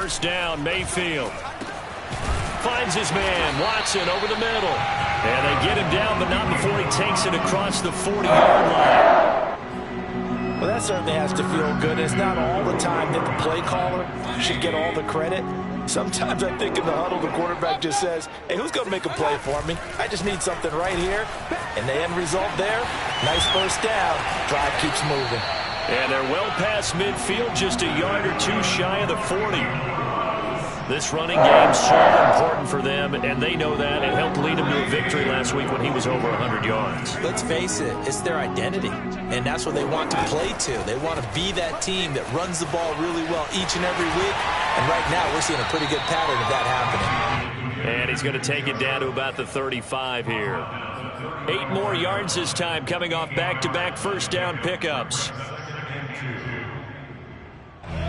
first down. Mayfield finds his man, Watson, over the middle. And they get him down, but not before he takes it across the 40-yard line. Well, that certainly has to feel good. It's not all the time that the play caller should get all the credit. Sometimes I think in the huddle, the quarterback just says, hey, who's going to make a play for me? I just need something right here. And the end result there, nice first down. Drive keeps moving. And they're well past midfield, just a yard or two shy of the 40. This running game so important for them, and they know that. It helped lead them to a victory last week when he was over 100 yards. Let's face it, it's their identity, and that's what they want to play to. They want to be that team that runs the ball really well each and every week, and right now we're seeing a pretty good pattern of that happening. And he's going to take it down to about the 35 here. 8 more yards this time, coming off back-to-back first down pickups.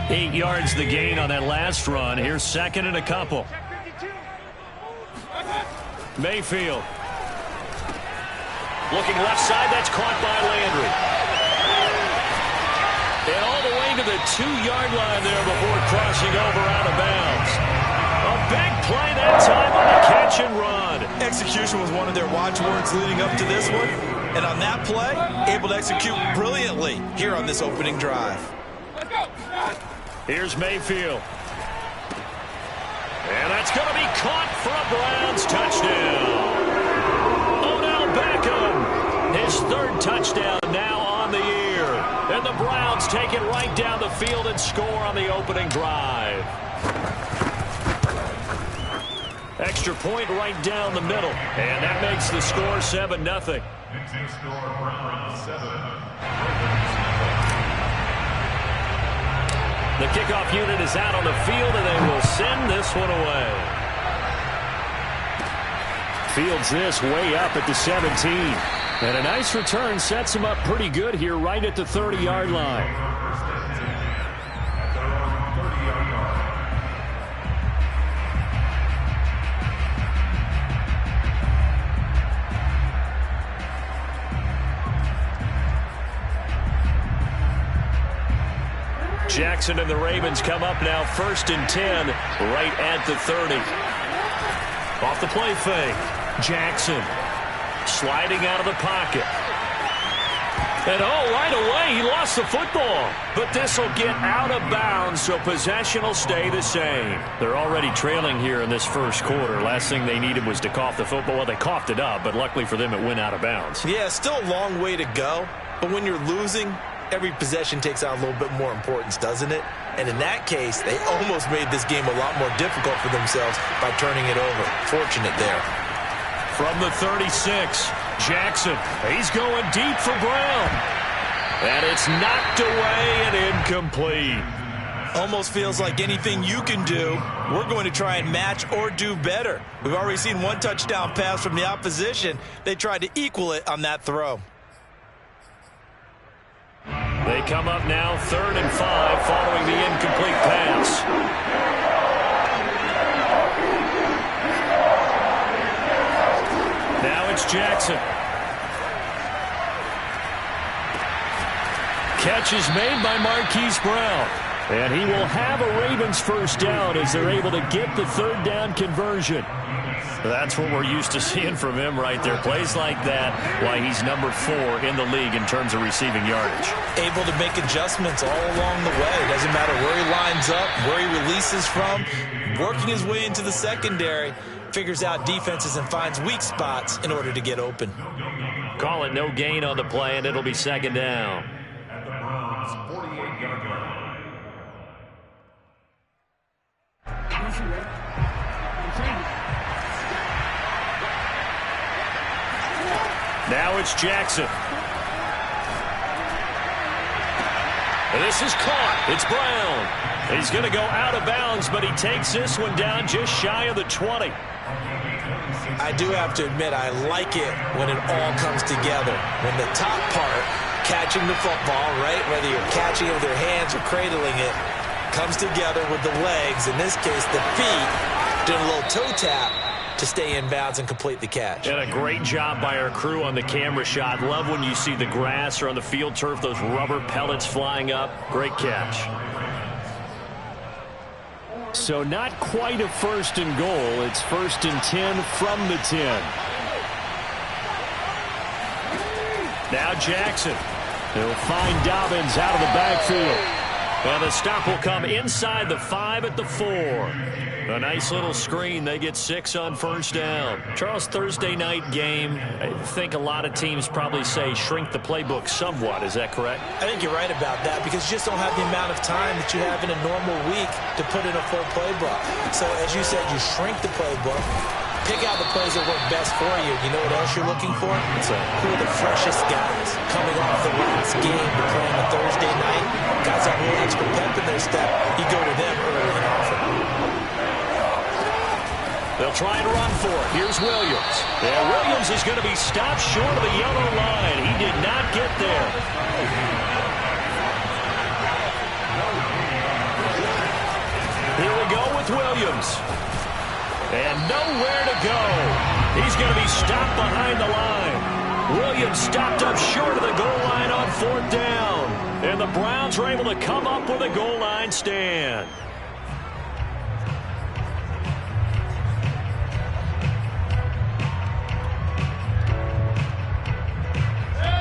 8 yards the gain on that last run. Here's second and a couple. Mayfield. Looking left side. That's caught by Landry. And all the way to the 2-yard line there before crossing over out of bounds. A big play that time on the catch and run. Execution was one of their watchwords leading up to this one. And on that play, able to execute brilliantly here on this opening drive. Here's Mayfield. And that's going to be caught for a Browns touchdown. Odell Beckham, his 3rd touchdown now on the year. And the Browns take it right down the field and score on the opening drive. Extra point right down the middle. And that makes the score 7-0. The kickoff unit is out on the field, and they will send this one away. Fields this way up at the 17. And a nice return sets him up pretty good here right at the 30-yard line. Jackson and the Ravens come up now 1st and 10 right at the 30. Off the play fake. Jackson sliding out of the pocket. And right away he lost the football. But this will get out of bounds, so possession will stay the same. They're already trailing here in this first quarter. Last thing they needed was to cough the football. Well, they coughed it up, but luckily for them it went out of bounds. Yeah, still a long way to go. But when you're losing, every possession takes on a little bit more importance, doesn't it? And in that case, they almost made this game a lot more difficult for themselves by turning it over. Fortunate there. From the 36, Jackson. He's going deep for Brown. And it's knocked away and incomplete. Almost feels like anything you can do, we're going to try and match or do better. We've already seen one touchdown pass from the opposition. They tried to equal it on that throw. They come up now 3rd and 5 following the incomplete pass. Now it's Jackson. Catch is made by Marquise Brown. And he will have a Ravens first down as they're able to get the 3rd down conversion. That's what we're used to seeing from him right there. Plays like that, why he's number 4 in the league in terms of receiving yardage. Able to make adjustments all along the way. Doesn't matter where he lines up, where he releases from. Working his way into the secondary, figures out defenses and finds weak spots in order to get open. Call it no gain on the play, and it'll be 2nd down. Now it's Jackson. This is caught. It's Brown. He's going to go out of bounds, but he takes this one down just shy of the 20. I do have to admit, I like it when it all comes together. When the top part, catching the football, right, whether you're catching it with your hands or cradling it, comes together with the legs, in this case the feet, doing a little toe tap to stay in bounds and complete the catch. And a great job by our crew on the camera shot. Love when you see the grass or on the field turf, those rubber pellets flying up. Great catch. So not quite a 1st and goal. It's 1st and 10 from the 10. Now Jackson. He'll find Dobbins out of the backfield. And the stop will come inside the 5 at the 4. A nice little screen. They get 6 on 1st down. Charles, Thursday night game, I think a lot of teams probably say shrink the playbook somewhat. Is that correct? I think you're right about that because you just don't have the amount of time that you have in a normal week to put in a full playbook. So as you said, you shrink the playbook, pick out the plays that work best for you. You know what else you're looking for? Who are the freshest guys coming off the last game to play on a Thursday night? Guys have a little extra pep in their step. You go to them early and often. They'll try and run for it. Here's Williams. And Williams is going to be stopped short of the yellow line. He did not get there. Here we go with Williams. And nowhere to go. He's going to be stopped behind the line. Williams stopped up short of the goal line on 4th down. And the Browns are able to come up with a goal line stand.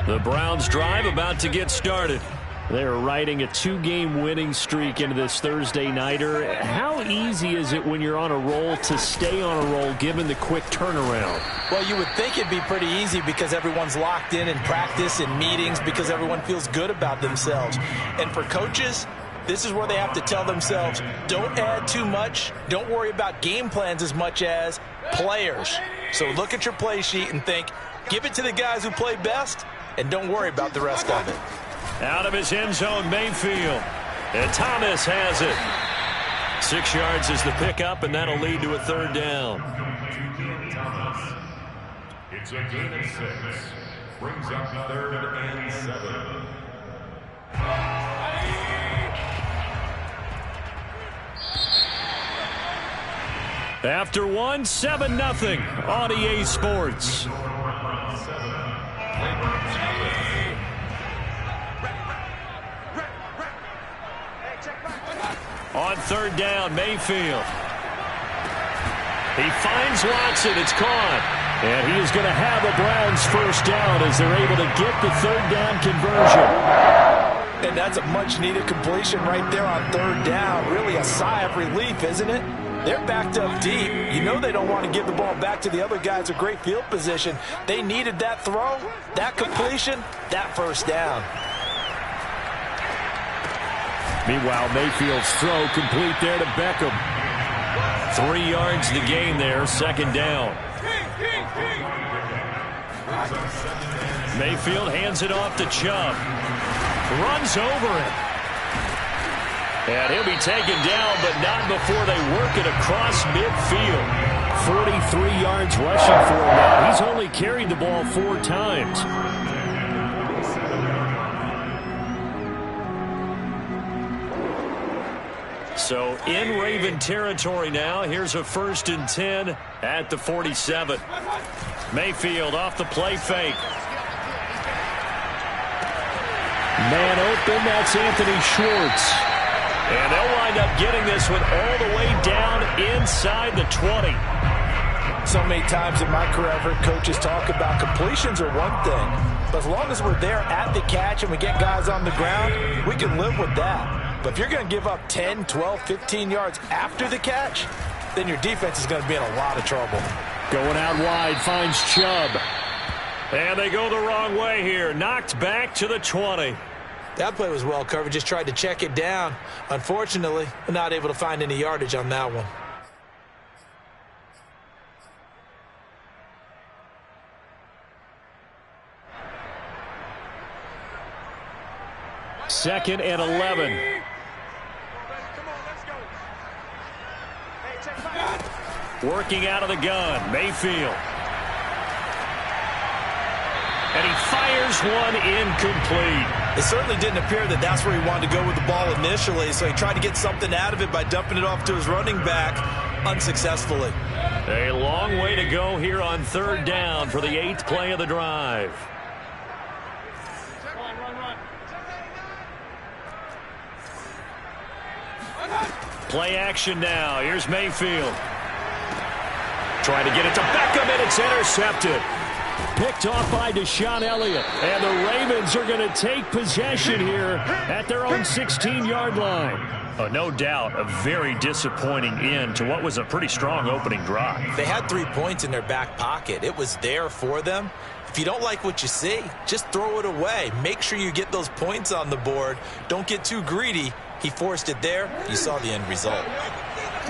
The Browns drive about to get started. They're riding a 2-game winning streak into this Thursday nighter. How easy is it when you're on a roll to stay on a roll given the quick turnaround? Well, you would think it'd be pretty easy because everyone's locked in practice and meetings because everyone feels good about themselves. And for coaches, this is where they have to tell themselves, don't add too much. Don't worry about game plans as much as players. So look at your play sheet and think, give it to the guys who play best, and don't worry about the rest of it. Out of his end zone, Mayfield. And Thomas has it. 6 yards is the pickup, and that'll lead to a 3rd down. It's a gain of 6. Brings up 3rd and 7. After 1, 7-0 on EA Sports. On 3rd down, Mayfield. He finds Watson. It's caught. And he is going to have the Browns 1st down as they're able to get the 3rd down conversion. And that's a much-needed completion right there on 3rd down. Really a sigh of relief, isn't it? They're backed up deep. You know they don't want to give the ball back to the other guys. A great field position. They needed that throw, that completion, that 1st down. Meanwhile, Mayfield's throw complete there to Beckham. 3 yards the gain there, 2nd down. Mayfield hands it off to Chubb. Runs over it. And he'll be taken down, but not before they work it across midfield. 43 yards rushing for him now. He's only carried the ball 4 times. So in Raven territory now. Here's a 1st and 10 at the 47. Mayfield off the play fake. Man open, that's Anthony Schwartz. And they'll wind up getting this one all the way down inside the 20. So many times in my career I've heard coaches talk about completions are one thing. But as long as we're there at the catch and we get guys on the ground, we can live with that. But if you're going to give up 10, 12, 15 yards after the catch, then your defense is going to be in a lot of trouble. Going out wide, finds Chubb. And they go the wrong way here. Knocked back to the 20. That play was well covered. Just tried to check it down. Unfortunately, not able to find any yardage on that one. Second and 11. Working out of the gun, Mayfield. And he fires one incomplete. It certainly didn't appear that that's where he wanted to go with the ball initially, so he tried to get something out of it by dumping it off to his running back unsuccessfully. A long way to go here on 3rd down for the 8th play of the drive. Play action now. Here's Mayfield. Trying to get it to Beckham, and it's intercepted. Picked off by Deshaun Elliott. And the Ravens are going to take possession here at their own 16-yard line. Oh, no doubt a very disappointing end to what was a pretty strong opening drive. They had 3 points in their back pocket. It was there for them. If you don't like what you see, just throw it away. Make sure you get those points on the board. Don't get too greedy. He forced it there. You saw the end result.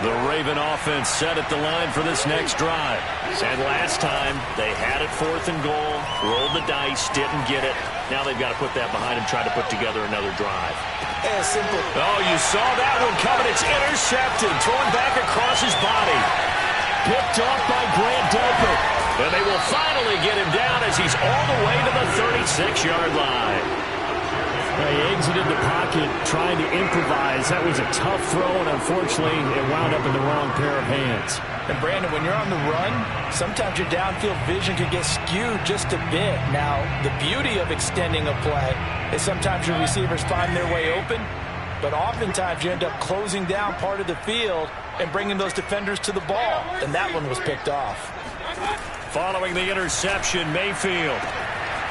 The Raven offense set at the line for this next drive. And last time, they had it 4th and goal, rolled the dice, didn't get it. Now they've got to put that behind them, try to put together another drive. Yeah, simple. Oh, you saw that one coming. It's intercepted, thrown back across his body. Picked off by Grant Delpit. And they will finally get him down as he's all the way to the 36-yard line. He exited the pocket trying to improvise. That was a tough throw, and unfortunately, it wound up in the wrong pair of hands. And, Brandon, when you're on the run, sometimes your downfield vision can get skewed just a bit. Now, the beauty of extending a play is sometimes your receivers find their way open, but oftentimes you end up closing down part of the field and bringing those defenders to the ball, and that one was picked off. Following the interception, Mayfield.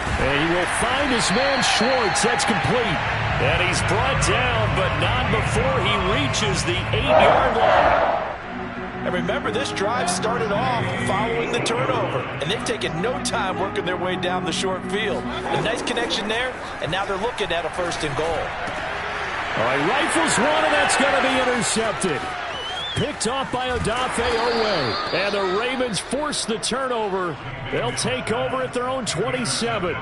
And he will find his man Schwartz. That's complete. And he's brought down, but not before he reaches the 8-yard line. And remember, this drive started off following the turnover, and they've taken no time working their way down the short field. A nice connection there, and now they're looking at a 1st and goal. All right, rifles one, and that's going to be intercepted. Picked off by Odafe Owe. And the Ravens force the turnover. They'll take over at their own 27.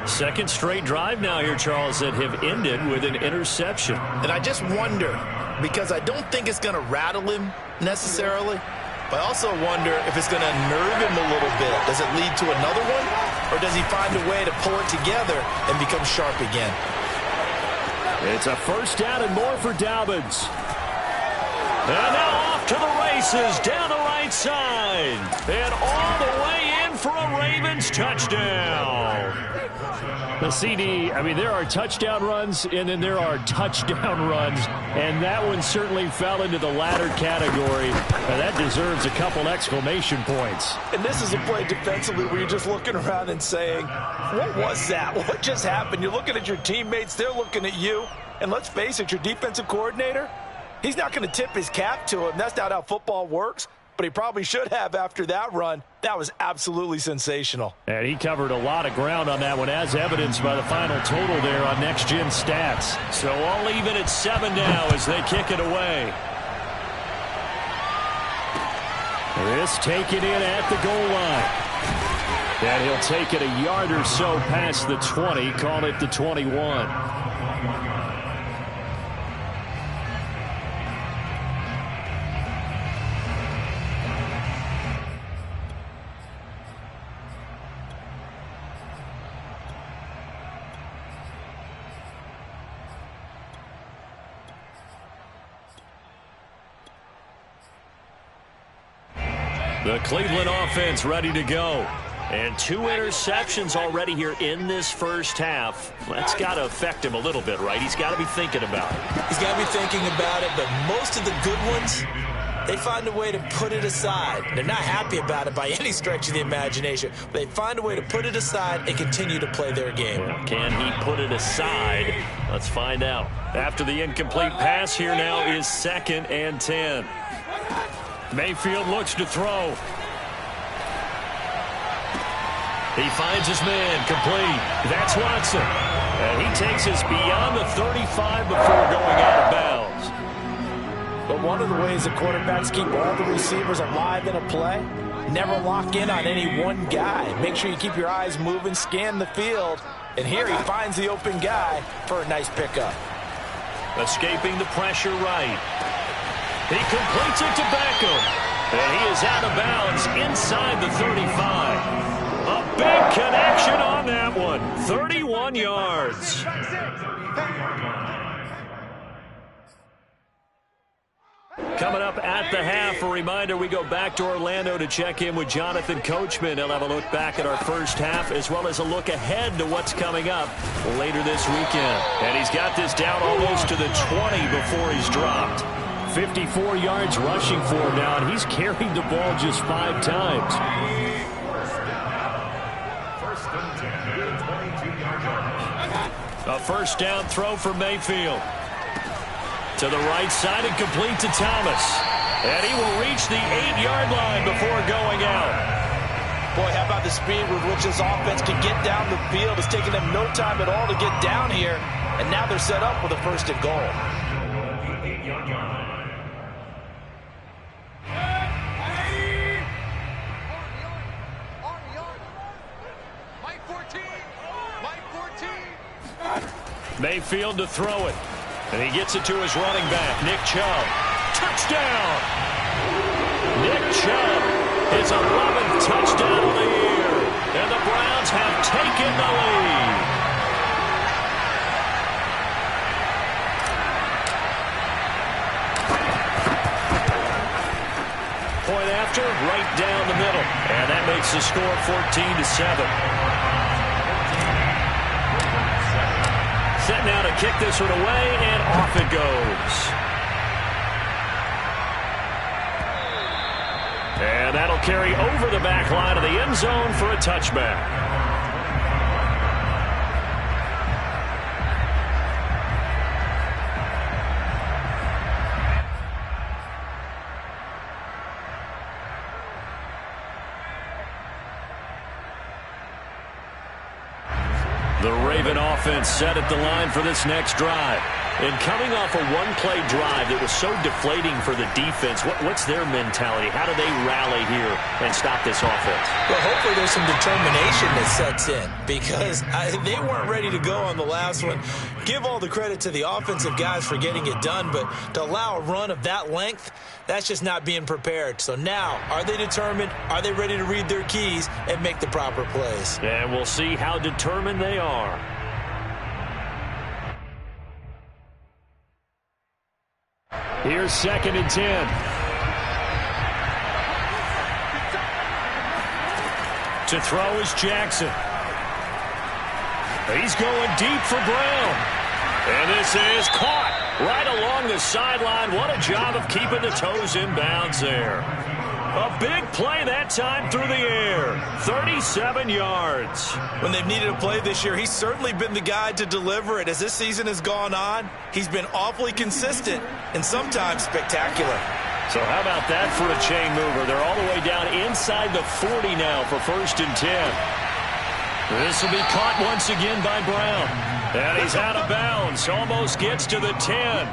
Second straight drive now here, Charles, that have ended with an interception. And I just wonder, because I don't think it's going to rattle him necessarily, but I also wonder if it's going to nerve him a little bit. Does it lead to another one? Or does he find a way to pull it together and become sharp again? It's a 1st down and more for Dobbins. And now off to the races down the right side. And all the way in for a Ravens touchdown. The CD, I mean, there are touchdown runs, and then there are touchdown runs. And that one certainly fell into the latter category. And that deserves a couple exclamation points. And this is a play defensively where you're just looking around and saying, what was that? What just happened? You're looking at your teammates. They're looking at you. And let's face it, your defensive coordinator, he's not going to tip his cap to him. That's not how football works, but he probably should have after that run. That was absolutely sensational. And he covered a lot of ground on that one, as evidenced by the final total there on Next Gen Stats. So all even at 7 now as they kick it away. This taken in at the goal line. And he'll take it a yard or so past the 20, call it the 21. The Cleveland offense ready to go. And 2 interceptions already here in this first half. That's got to affect him a little bit, right? He's got to be thinking about it. He's got to be thinking about it, but most of the good ones, they find a way to put it aside. They're not happy about it by any stretch of the imagination. But they find a way to put it aside and continue to play their game. Well, can he put it aside? Let's find out. After the incomplete pass, here now is 2nd and 10. Mayfield looks to throw. He finds his man, complete. That's Watson. And he takes us beyond the 35 before going out of bounds. But one of the ways the quarterbacks keep all the receivers alive in a play, never lock in on any one guy. Make sure you keep your eyes moving, scan the field. And here he finds the open guy for a nice pickup. Escaping the pressure right. He completes it to Beckham. And he is out of bounds inside the 35. A big connection on that one. 31 yards. Coming up at the half, a reminder, we go back to Orlando to check in with Jonathan Coachman. He'll have a look back at our first half as well as a look ahead to what's coming up later this weekend. And he's got this down almost to the 20 before he's dropped. 54 yards rushing for him now, and he's carried the ball just 5 times. A first down throw for Mayfield. To the right side and complete to Thomas. And he will reach the 8-yard line before going out. Boy, how about the speed with which this offense can get down the field? It's taken them no time at all to get down here. And now they're set up with a first and goal. Mayfield to throw it. And he gets it to his running back, Nick Chubb. Touchdown! Nick Chubb, his 11th touchdown of the year. And the Browns have taken the lead. Point after, right down the middle. And that makes the score 14-7. Set now to kick this one away, and off it goes. And that'll carry over the back line of the end zone for a touchback. The Raven offense set at the line for this next drive. And coming off a one-play drive that was so deflating for the defense, what's their mentality? How do they rally here and stop this offense? Well, hopefully there's some determination that sets in because they weren't ready to go on the last one. Give all the credit to the offensive guys for getting it done, but to allow a run of that length, that's just not being prepared. So now, are they determined? Are they ready to read their keys and make the proper plays? And we'll see how determined they are. Here's 2nd and 10. To throw is Jackson. He's going deep for Brown. And this is caught right along the sideline. What a job of keeping the toes in bounds there. A big play that time through the air. 37 yards. When they've needed a play this year, he's certainly been the guy to deliver it. As this season has gone on, he's been awfully consistent and sometimes spectacular. So how about that for a chain mover? They're all the way down inside the 40 now for 1st and 10. This will be caught once again by Brown. And he's out of bounds. Almost gets to the 10.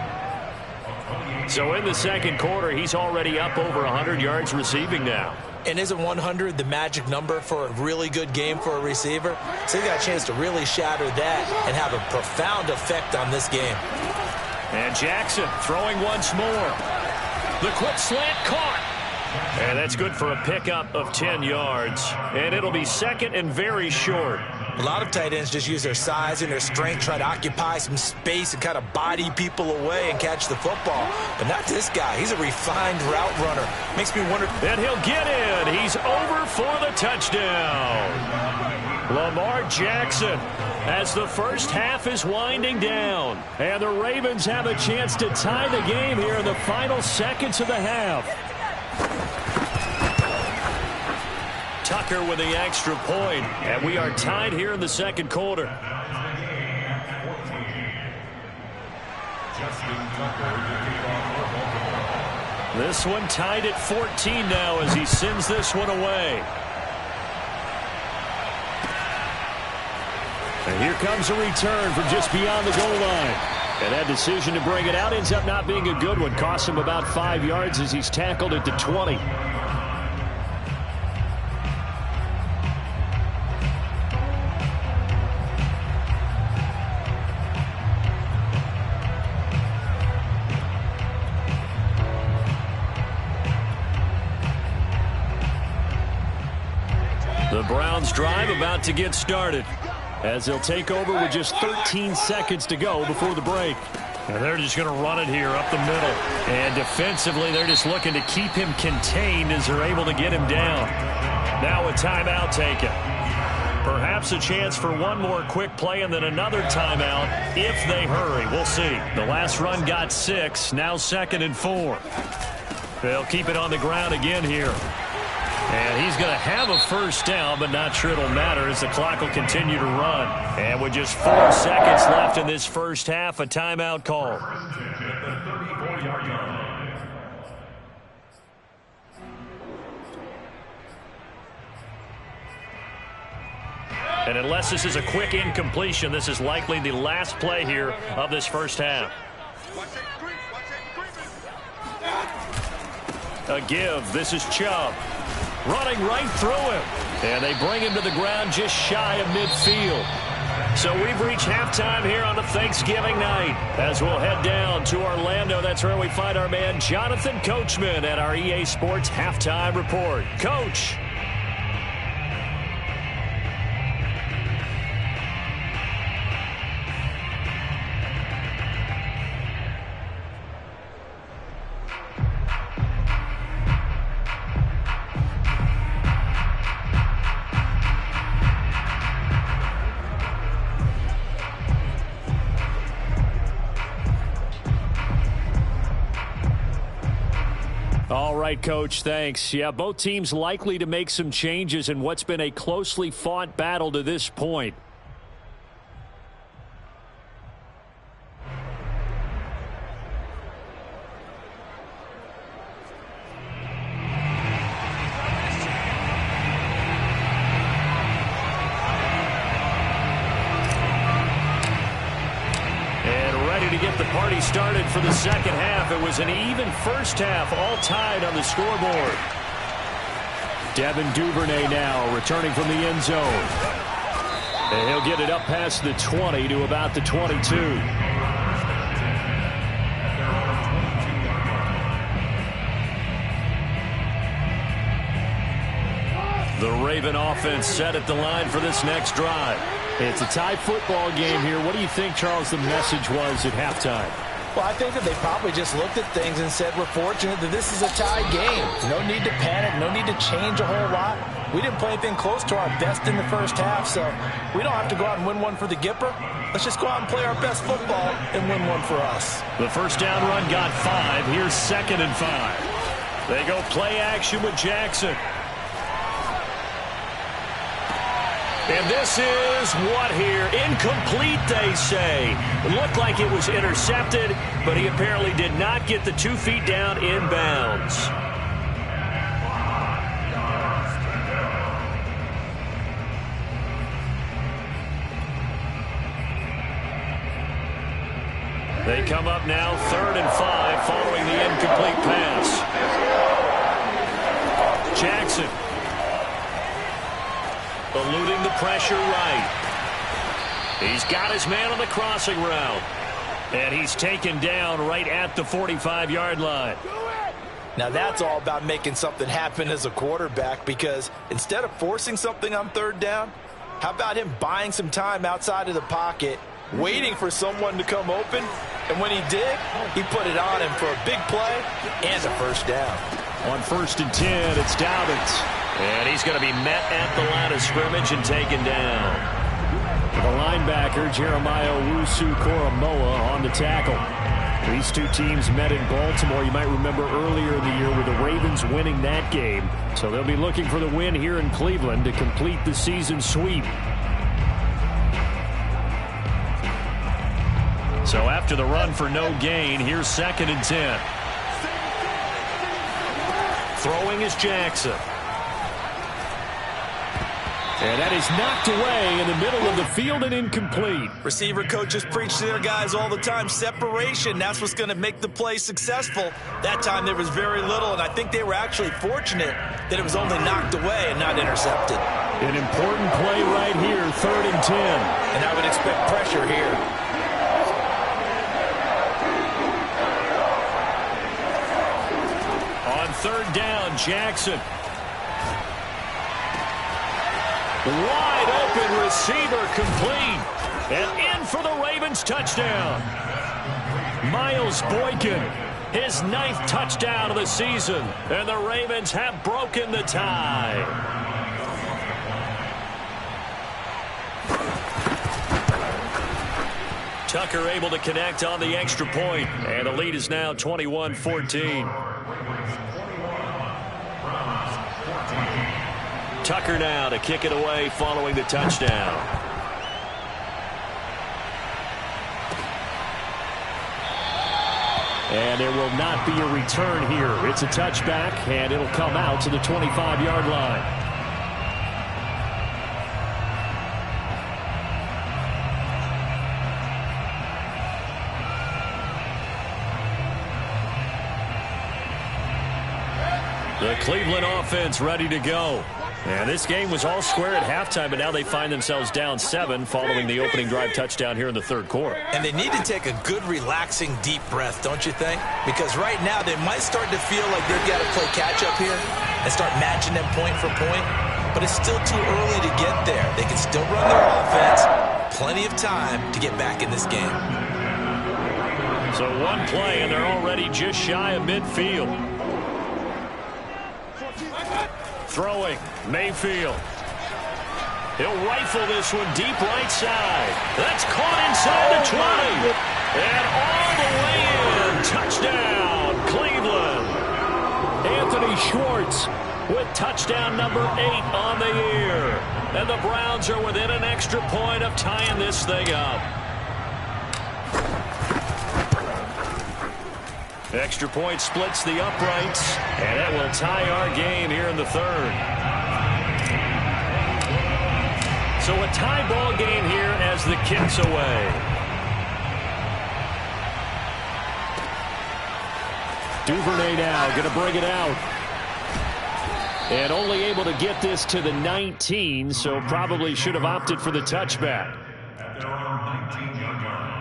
So in the second quarter, he's already up over 100 yards receiving now. And isn't 100 the magic number for a really good game for a receiver? So he got a chance to really shatter that and have a profound effect on this game. And Jackson throwing once more. The quick slant caught. And that's good for a pickup of 10 yards. And it'll be 2nd and very short. A lot of tight ends just use their size and their strength, try to occupy some space and kind of body people away and catch the football. But not this guy. He's a refined route runner. Makes me wonder. And he'll get in. He's over for the touchdown. Lamar Jackson as the first half is winding down. And the Ravens have a chance to tie the game here in the final seconds of the half. Tucker with the extra point, and we are tied here in the second quarter. This one tied at 14 now as he sends this one away. And here comes a return from just beyond the goal line. And that decision to bring it out ends up not being a good one. Costs him about 5 yards as he's tackled at the 20. The Browns drive about to get started as they'll take over with just 13 seconds to go before the break. And they're just going to run it here up the middle. And defensively, they're just looking to keep him contained as they're able to get him down. Now a timeout taken. Perhaps a chance for one more quick play and then another timeout if they hurry. We'll see. The last run got 6. Now 2nd and 4. They'll keep it on the ground again here. And he's going to have a first down, but not sure it'll matter as the clock will continue to run. And with just 4 seconds left in this first half, a timeout call. And unless this is a quick incompletion, this is likely the last play here of this first half. A give. This is Chubb. Running right through him. And they bring him to the ground just shy of midfield. So we've reached halftime here on a Thanksgiving night. As we'll head down to Orlando, that's where we find our man Jonathan Coachman at our EA Sports Halftime Report. Coach. All right, Coach, thanks. Yeah, both teams likely to make some changes in what's been a closely fought battle to this point. To get the party started for the second half. It was an even first half, all tied on the scoreboard. Devin Duvernay now returning from the end zone. And he'll get it up past the 20 to about the 22. The Raven offense set at the line for this next drive. It's a tie football game here. What do you think, Charles, the message was at halftime? Well, I think that they probably just looked at things and said, we're fortunate that this is a tie game. No need to panic. No need to change a whole lot. We didn't play anything close to our best in the first half, so we don't have to go out and win one for the Gipper. Let's just go out and play our best football and win one for us. The first down run got 5. Here's 2nd and 5. They go play action with Jackson. And this is what here? Incomplete, they say. It looked like it was intercepted, but he apparently did not get the 2 feet down inbounds. They come up now 3rd and 5 following the incomplete pass. Jackson. Eluding the pressure right. He's got his man on the crossing route. And he's taken down right at the 45-yard line. Now that's all about making something happen as a quarterback, because instead of forcing something on 3rd down, how about him buying some time outside of the pocket, waiting for someone to come open, and when he did, he put it on him for a big play and a first down. On 1st and 10, it's Dobbins. And he's going to be met at the line of scrimmage and taken down. The linebacker, Jeremiah Owusu-Koramoah, on the tackle. These two teams met in Baltimore. You might remember earlier in the year with the Ravens winning that game. So they'll be looking for the win here in Cleveland to complete the season sweep. So after the run for no gain, here's 2nd and 10. Throwing is Jackson. And that is knocked away in the middle of the field and incomplete. Receiver coaches preach to their guys all the time. Separation, that's what's going to make the play successful. That time there was very little, and I think they were actually fortunate that it was only knocked away and not intercepted. An important play right here, 3rd and 10. And I would expect pressure here. On 3rd down, Jackson. Wide open receiver complete. And in for the Ravens touchdown. Miles Boykin, his 9th touchdown of the season. And the Ravens have broken the tie. Tucker able to connect on the extra point, and the lead is now 21-14. Tucker now to kick it away following the touchdown. And there will not be a return here. It's a touchback, and it'll come out to the 25-yard line. The Cleveland offense ready to go. And this game was all square at halftime, but now they find themselves down 7 following the opening drive touchdown here in the third quarter. And they need to take a good, relaxing, deep breath, don't you think? Because right now they might start to feel like they've got to play catch-up here and start matching them point for point. But it's still too early to get there. They can still run their offense. Plenty of time to get back in this game. So one play, and they're already just shy of midfield. Throwing, Mayfield. He'll rifle this one deep right side. That's caught inside the 20. And all the way in. Touchdown, Cleveland. Anthony Schwartz with touchdown number 8 on the year. And the Browns are within an extra point of tying this thing up. Extra point splits the uprights, and that will tie our game here in the third. So a tie ball game here as the kick's away. Duvernay now going to bring it out. And only able to get this to the 19, so probably should have opted for the touchback. At their own 19-yard line.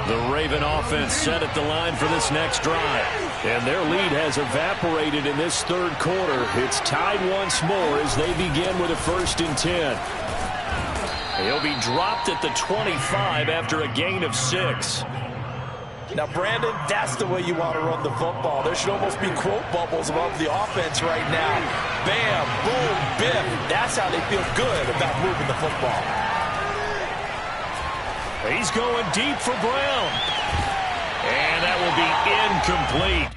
The Raven offense set at the line for this next drive. And their lead has evaporated in this third quarter. It's tied once more as they begin with a 1st and 10. He'll be dropped at the 25 after a gain of 6. Now, Brandon, that's the way you want to run the football. There should almost be quote bubbles above the offense right now. Bam, boom, biff. That's how they feel good about moving the football. He's going deep for Brown. And that will be incomplete.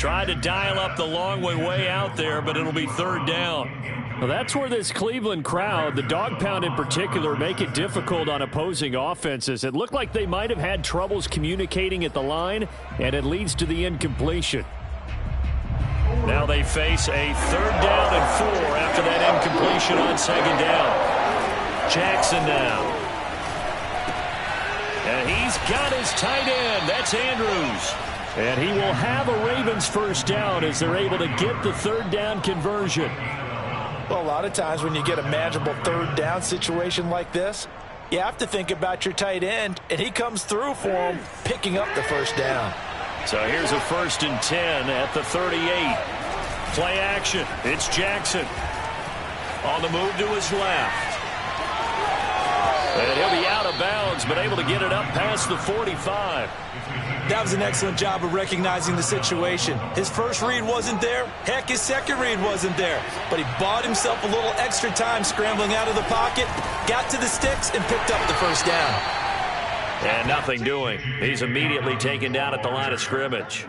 Tried to dial up the long way out there, but it'll be 3rd down. Well, that's where this Cleveland crowd, the dog pound in particular, make it difficult on opposing offenses. It looked like they might have had troubles communicating at the line, and it leads to the incompletion. Now they face a 3rd down and 4 after that incompletion on 2nd down. Jackson now. And he's got his tight end. That's Andrews. And he will have a Ravens 1st down as they're able to get the 3rd down conversion. Well, a lot of times when you get a manageable 3rd down situation like this, you have to think about your tight end, and he comes through for him, picking up the 1st down. So here's a 1st and 10 at the 38. Play action. It's Jackson. On the move to his left. And he'll be out of bounds, but able to get it up past the 45. That was an excellent job of recognizing the situation. His first read wasn't there. Heck, his second read wasn't there. But he bought himself a little extra time scrambling out of the pocket, got to the sticks, and picked up the 1st down. And nothing doing. He's immediately taken down at the line of scrimmage.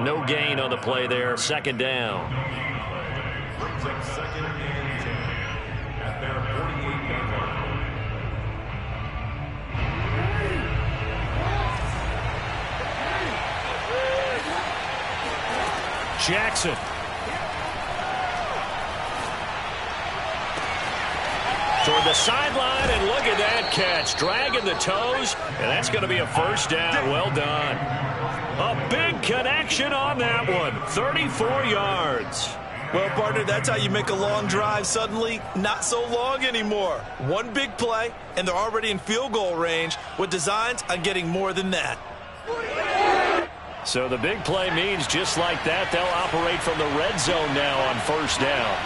No gain on the play there. 2nd down. Brings up 2nd and 10 at their 48-yard line. Jackson. Toward the sideline, and look at that catch. Dragging the toes, and that's going to be a 1st down. Well done. A big connection on that one. 34 yards. Well, partner, that's how you make a long drive suddenly not so long anymore. One big play, and they're already in field goal range with designs on getting more than that. So the big play means just like that, they'll operate from the red zone now on 1st down.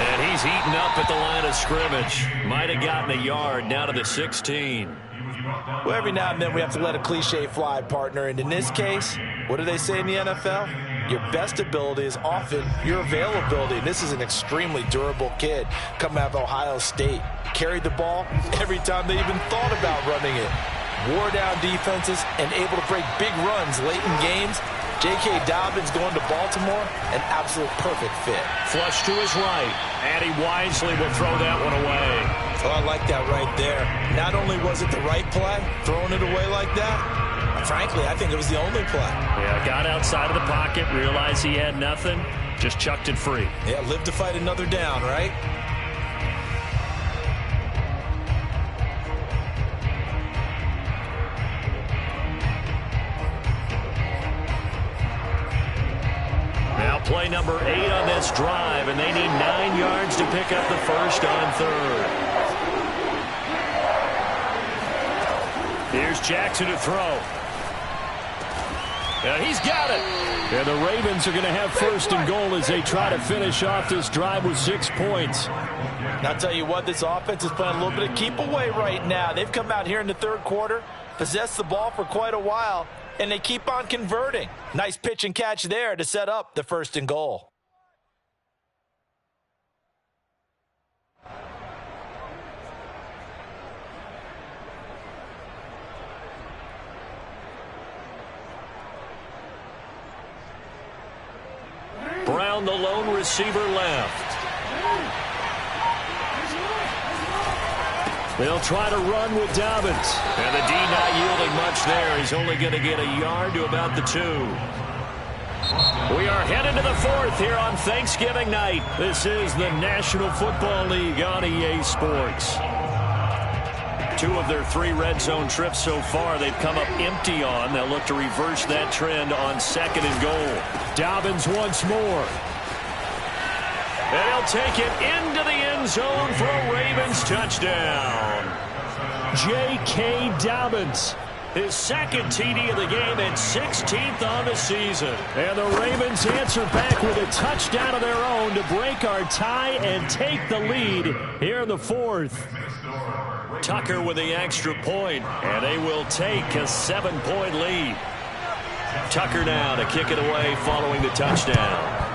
And he's He's eaten up at the line of scrimmage. Might have gotten a yard, now to the 16. Well, every now and then we have to let a cliche fly, partner. And in this case, what do they say in the NFL? Your best ability is often your availability. And this is an extremely durable kid coming out of Ohio State. Carried the ball every time they even thought about running it. Wore down defenses and able to break big runs late in games. J.K. Dobbins going to Baltimore, an absolute perfect fit. Flush to his right, and he wisely will throw that one away. Oh, I like that right there. Not only was it the right play, throwing it away like that, frankly, I think it was the only play. Yeah, got outside of the pocket, realized he had nothing, just chucked it free. Yeah, live to fight another down, right? Play number 8 on this drive, and they need 9 yards to pick up the first on third. Here's Jackson to throw. And he's got it. And the Ravens are going to have first and goal as they try to finish off this drive with 6 points. And I'll tell you what, this offense is playing a little bit of keep away right now. They've come out here in the third quarter, possessed the ball for quite a while, and they keep on converting. Nice pitch and catch there to set up the first and goal. Brown, the lone receiver, left. They'll try to run with Dobbins. And the D not yielding much there. He's only going to get a yard to about the 2. We are headed to the 4th here on Thanksgiving night. This is the National Football League on EA Sports. 2 of their 3 red zone trips so far they've come up empty on. They'll look to reverse that trend on 2nd and goal. Dobbins once more. And he'll take it into the end zone for a Ravens touchdown. J.K. Dobbins. His 2nd TD of the game and 16th on the season. And the Ravens answer back with a touchdown of their own to break our tie and take the lead here in the 4th. Tucker with the extra point, and they will take a 7-point lead. Tucker now to kick it away following the touchdown.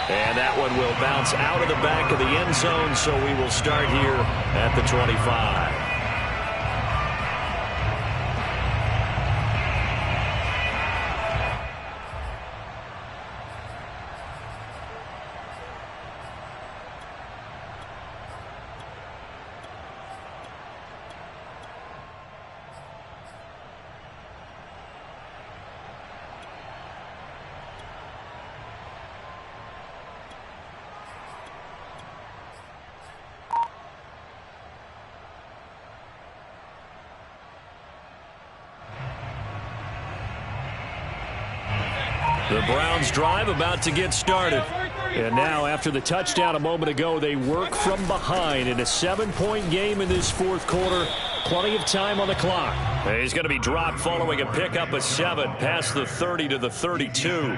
And that one will bounce out of the back of the end zone, so we will start here at the 25. The Browns drive about to get started. And now, after the touchdown a moment ago, they work from behind in a 7-point game in this 4th quarter. Plenty of time on the clock. He's going to be dropped following a pickup of 7 past the 30 to the 32.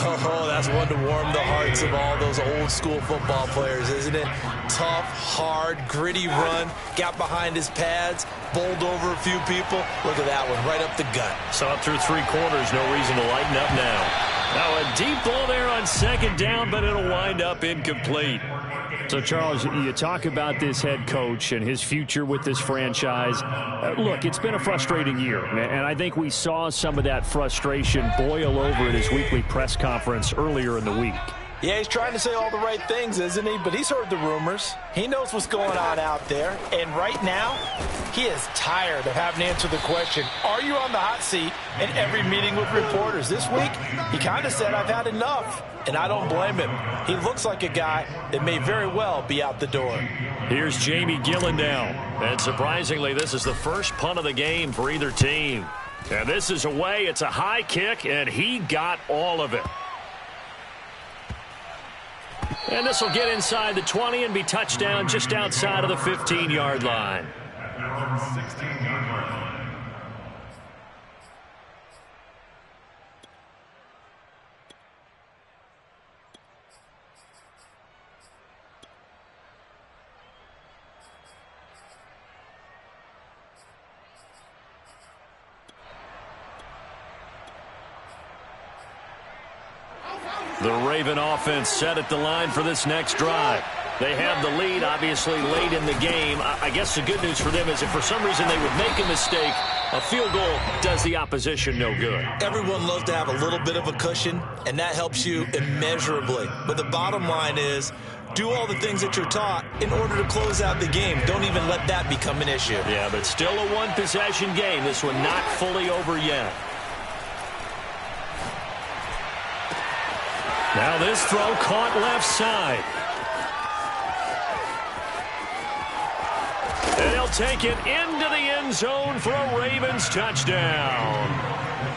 Oh, that's one to warm the hearts of all those old school football players, isn't it? Tough, hard, gritty run, got behind his pads, bowled over a few people. Look at that one, right up the gut. Saw it through 3 quarters, no reason to lighten up now. Now a deep ball there on 2nd down, but it'll wind up incomplete. So, Charles, you talk about this head coach and his future with this franchise. Look, it's been a frustrating year, and I think we saw some of that frustration boil over at his weekly press conference earlier in the week. Yeah, he's trying to say all the right things, isn't he? But he's heard the rumors. He knows what's going on out there. And right now, he is tired of having to answer the question, are you on the hot seat in every meeting with reporters? This week, he kind of said, I've had enough. And I don't blame him. He looks like a guy that may very well be out the door. Here's Jamie Gillendown. And surprisingly, this is the first punt of the game for either team. And this is away. It's a high kick, and he got all of it. And this will get inside the 20 and be touchdown just outside of the 15-yard line. The Raven offense set at the line for this next drive. They have the lead, obviously, late in the game. I guess the good news for them is if for some reason they would make a mistake, a field goal does the opposition no good. Everyone loves to have a little bit of a cushion, and that helps you immeasurably. But the bottom line is, do all the things that you're taught in order to close out the game. Don't even let that become an issue. Yeah, but still a one-possession game. This one not fully over yet. Now this throw caught left side. And he'll take it into the end zone for a Ravens touchdown.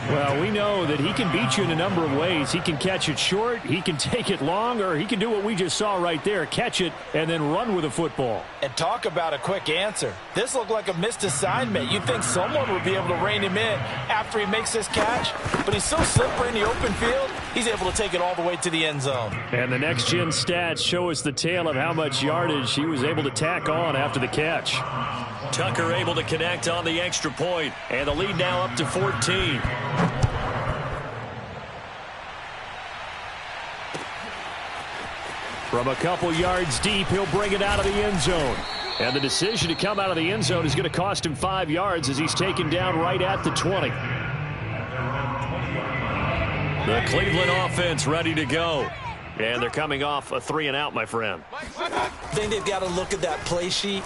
Well, we know that he can beat you in a number of ways. He can catch it short, he can take it long, or he can do what we just saw right there, catch it and then run with the football. And talk about a quick answer. This looked like a missed assignment. You'd think someone would be able to rein him in after he makes this catch, but he's so slippery in the open field, he's able to take it all the way to the end zone. And the next-gen stats show us the tale of how much yardage he was able to tack on after the catch. Tucker able to connect on the extra point, and the lead now up to 14. From a couple yards deep, he'll bring it out of the end zone. And the decision to come out of the end zone is going to cost him 5 yards as he's taken down right at the 20. The Cleveland offense ready to go. And they're coming off a 3-and-out, my friend. I think they've got to look at that play sheet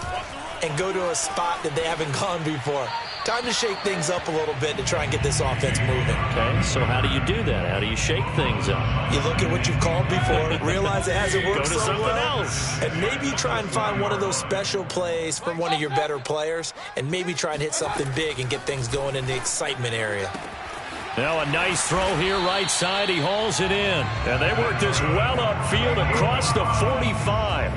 and go to a spot that they haven't gone before. Time to shake things up a little bit to try and get this offense moving. Okay, so how do you do that? How do you shake things up? You look at what you've called before, realize it hasn't worked Go to so something well, else. and maybe try and find one of those special plays from one of your better players, and maybe try and hit something big and get things going in the excitement area. Now a nice throw here right side. He hauls it in. And they work this well upfield across the 45.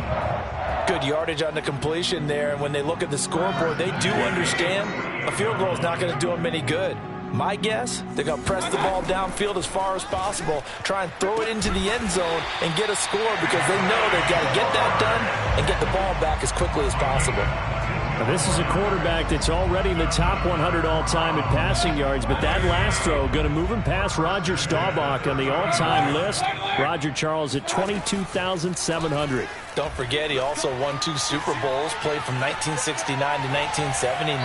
Good yardage on the completion there, and when they look at the scoreboard, they do understand a field goal is not going to do them any good. My guess, they're going to press the ball downfield as far as possible, try and throw it into the end zone and get a score because they know they've got to get that done and get the ball back as quickly as possible. Now, this is a quarterback that's already in the top 100 all-time in passing yards, but that last throw going to move him past Roger Staubach on the all-time list. Roger Charles at 22,700. Don't forget, he also won 2 Super Bowls, played from 1969 to 1979.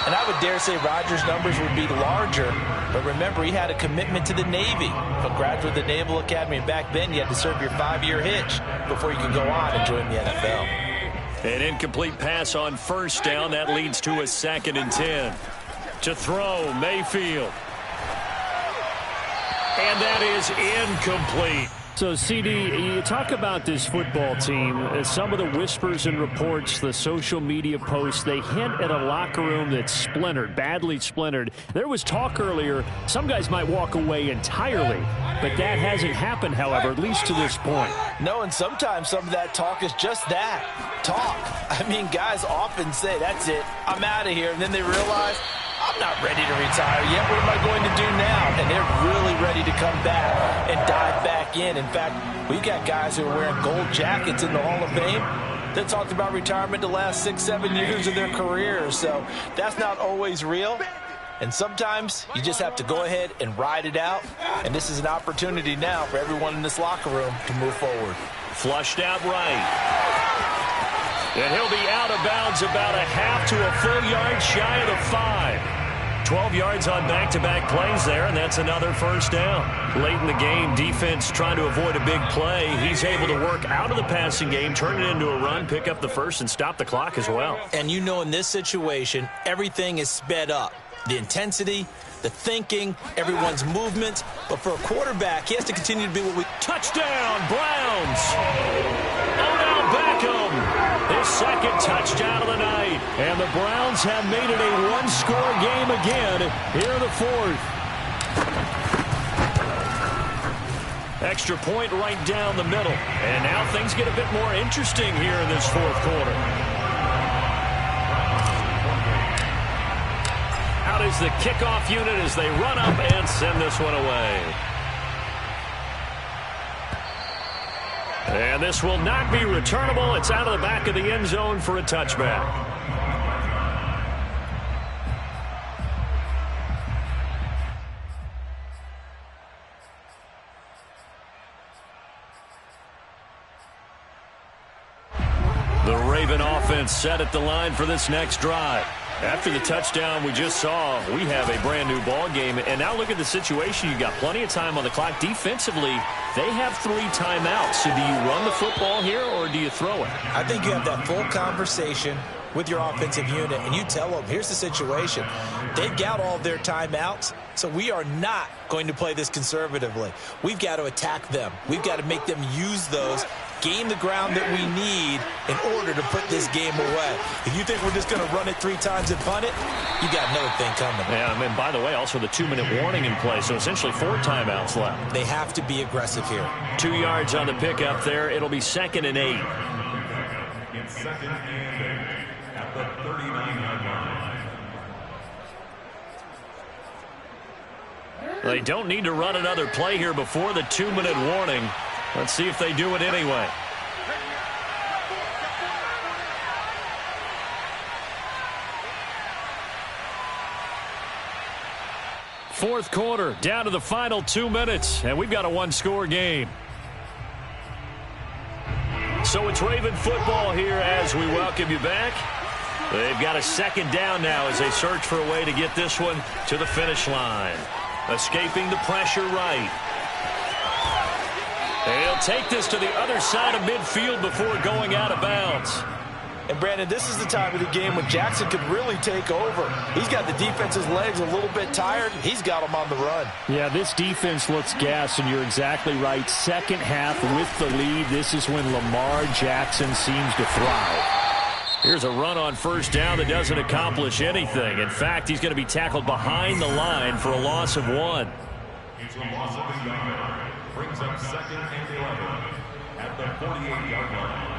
And I would dare say Rodgers' numbers would be larger, but remember, he had a commitment to the Navy. A graduate of the Naval Academy, and back then you had to serve your 5-year hitch before you could go on and join the NFL. An incomplete pass on first down. That leads to a 2nd and 10. To throw, Mayfield. And that is incomplete. So, CD, you talk about this football team, some of the whispers and reports, the social media posts, they hint at a locker room that's splintered, badly splintered. There was talk earlier, some guys might walk away entirely, but that hasn't happened, however, at least to this point. No, and sometimes some of that talk is just that, talk. I mean, guys often say, that's it, I'm out of here, and then they realize, I'm not ready to retire yet. What am I going to do now? And they're really ready to come back and dive back in. In fact, we've got guys who are wearing gold jackets in the Hall of Fame that talked about retirement the last 6-7 years of their careers. So that's not always real. And sometimes you just have to go ahead and ride it out. And this is an opportunity now for everyone in this locker room to move forward. Flushed out right. And he'll be out of bounds about a half to a full yard shy of the 5. 12 yards on back-to-back plays there, and that's another first down. Late in the game, defense trying to avoid a big play. He's able to work out of the passing game, turn it into a run, pick up the first, and stop the clock as well. And you know in this situation, everything is sped up. The intensity, the thinking, everyone's movement. But for a quarterback, he has to continue to be what we... Touchdown, Browns! Odell Beckham! His 2nd touchdown of the night. And the Browns have made it a one-score game again here in the 4th. Extra point right down the middle. And now things get a bit more interesting here in this 4th quarter. Out is the kickoff unit as they run up and send this one away. And this will not be returnable. It's out of the back of the end zone for a touchback. The Raven offense set at the line for this next drive. After the touchdown we just saw, we have a brand new ball game. And now look at the situation. You've got plenty of time on the clock. Defensively, they have 3 timeouts. So do you run the football here or do you throw it? I think you have that full conversation with your offensive unit, and you tell them, here's the situation. They've got all their timeouts, so we are not going to play this conservatively. We've got to attack them. We've got to make them use those, gain the ground that we need in order to put this game away. If you think we're just going to run it 3 times and punt it, you got another thing coming. Yeah, and by the way, also the 2-minute warning in play, so essentially 4 timeouts left. They have to be aggressive here. 2 yards on the pickup there. It'll be 2nd and 8. It's 2nd and 8 at the 39-yard line. They don't need to run another play here before the 2-minute warning. Let's see if they do it anyway. Fourth quarter, down to the final 2 minutes, and we've got a 1-score game. So it's Raven football here as we welcome you back. They've got a 2nd down now as they search for a way to get this one to the finish line. Escaping the pressure right. They'll take this to the other side of midfield before going out of bounds. And, Brandon, this is the time of the game when Jackson could really take over. He's got the defense's legs a little bit tired. He's got them on the run. Yeah, this defense looks gassed, and you're exactly right. Second half with the lead, this is when Lamar Jackson seems to thrive. Here's a run on first down that doesn't accomplish anything. In fact, he's going to be tackled behind the line for a loss of 1. It's a loss of a yard. Brings up 2nd and 11 at the 48-yard line.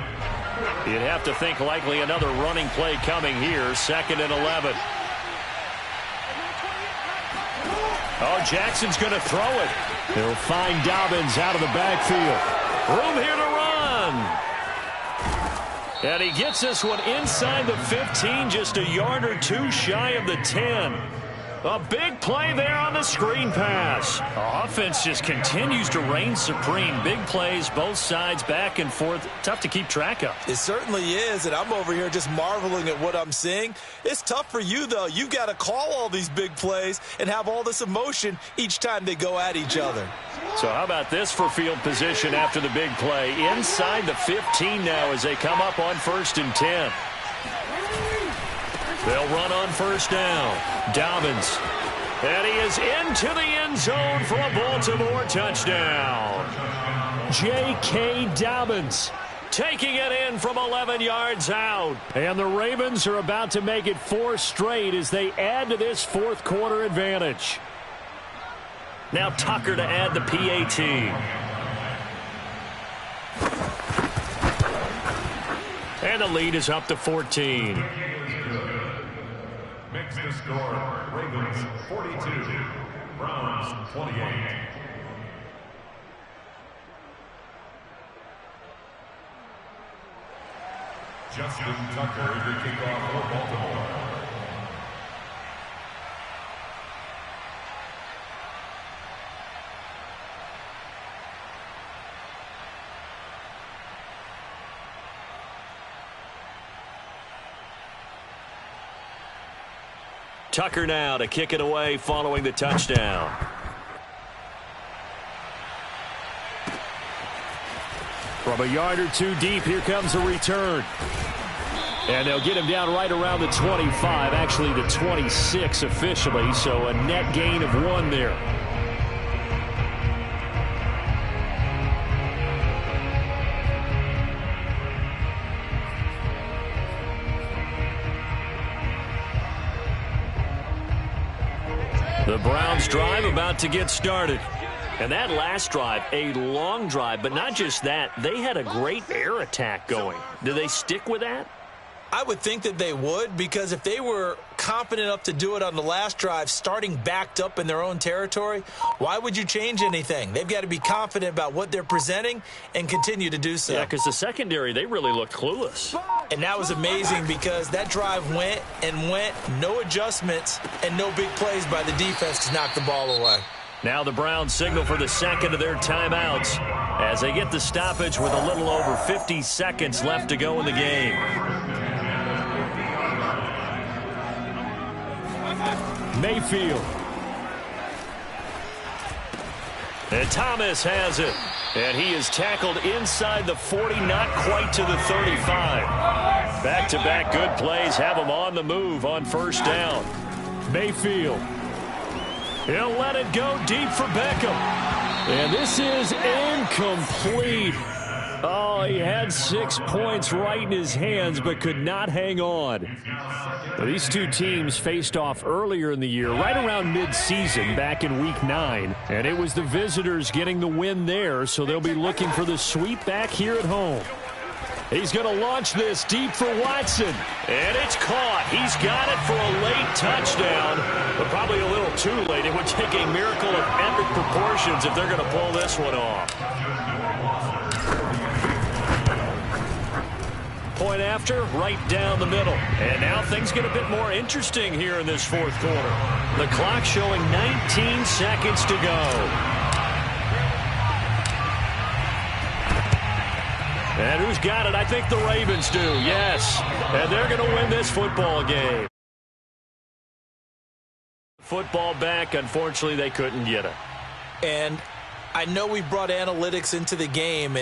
You'd have to think likely another running play coming here. 2nd and 11. Oh, Jackson's going to throw it. He'll find Dobbins out of the backfield. Room here to run. And he gets this one inside the 15, just a yard or 2 shy of the 10. A big play there on the screen pass. Offense just continues to reign supreme. Big plays, both sides, back and forth. Tough to keep track of. It certainly is, and I'm over here just marveling at what I'm seeing. It's tough for you, though. You've got to call all these big plays and have all this emotion each time they go at each other. So how about this for field position after the big play? Inside the 15 now as they come up on 1st and 10. They'll run on first down. Dobbins. And he is into the end zone for a Baltimore touchdown. J.K. Dobbins taking it in from 11 yards out. And the Ravens are about to make it 4 straight as they add to this fourth quarter advantage. Now Tucker to add the PAT. And the lead is up to 14. Makes the score Ravens 42, Browns 28. Justin Tucker, the kickoff for Baltimore. Tucker now to kick it away following the touchdown. From a yard or 2 deep, here comes a return. And they'll get him down right around the 25, actually the 26 officially, so a net gain of 1 there. The Browns drive about to get started. And that last drive, a long drive, but not just that, they had a great air attack going. Do they stick with that? I would think that they would, because if they were confident enough to do it on the last drive, starting backed up in their own territory, why would you change anything? They've got to be confident about what they're presenting and continue to do so. Yeah, because the secondary, they really looked clueless. And that was amazing because that drive went and went, no adjustments, and no big plays by the defense to knock the ball away. Now the Browns signal for the second of their timeouts. as they get the stoppage with a little over 50 seconds left to go in the game. Mayfield. And Thomas has it. And he is tackled inside the 40, not quite to the 35. Back-to-back good plays have him on the move on first down. Mayfield. He'll let it go deep for Beckham. And this is incomplete. Oh, he had 6 points right in his hands, but could not hang on. Well, these two teams faced off earlier in the year, right around mid-season, back in Week 9. And it was the visitors getting the win there, so they'll be looking for the sweep back here at home. He's going to launch this deep for Watson. And it's caught. He's got it for a late touchdown, but probably a little too late. It would take a miracle of epic proportions if they're going to pull this one off. Point after, right down the middle. And now things get a bit more interesting here in this fourth quarter. The clock showing 19 seconds to go. And who's got it? I think the Ravens do, yes. And they're going to win this football game. Football back, unfortunately, they couldn't get it. And I know we brought analytics into the game, and